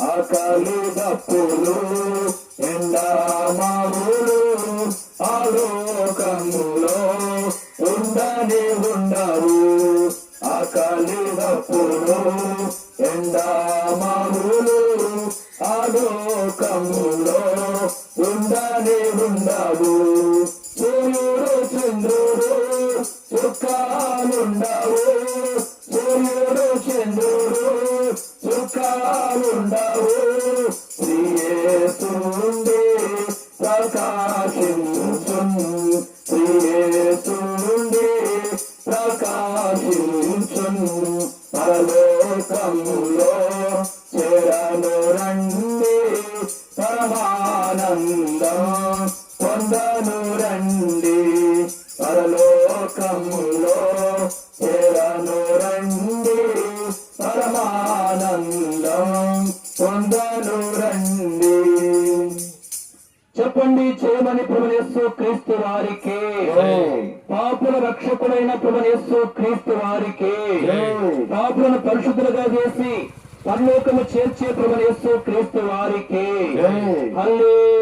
ఆకలి దప్పులు ఎండమావులు ఆలోకములో ఉండని ఉండవు. ఆకలి దప్పులు ఎండమావులు ఆలోకములో ఉండని ఉండవు. సూర్యుడు చంద్రుడు చుక్కాలుండవు. సూర్యుడు చంద్రుడు చుక్కాలుండవు. ప్రియేసుండి ప్రకాశించును. ప్రియేసుండి ప్రకాశించును. పరలోకములో చేరను రండి. పరమానందం పొందను రండి. పరలోకములో చేరను రండి. పరమానందం పొందను రండి. చెప్పండి, చేయమని ప్రభువైన యేసు క్రీస్తు వారికి, పాపుల రక్షకుడైన ప్రభువైన యేసు క్రీస్తు వారికి, పాపులను పరిశుద్ధులుగా చేసి పరలోకము చేర్చే ప్రభువైన యేసు క్రీస్తు వారికి హల్లెలూయా.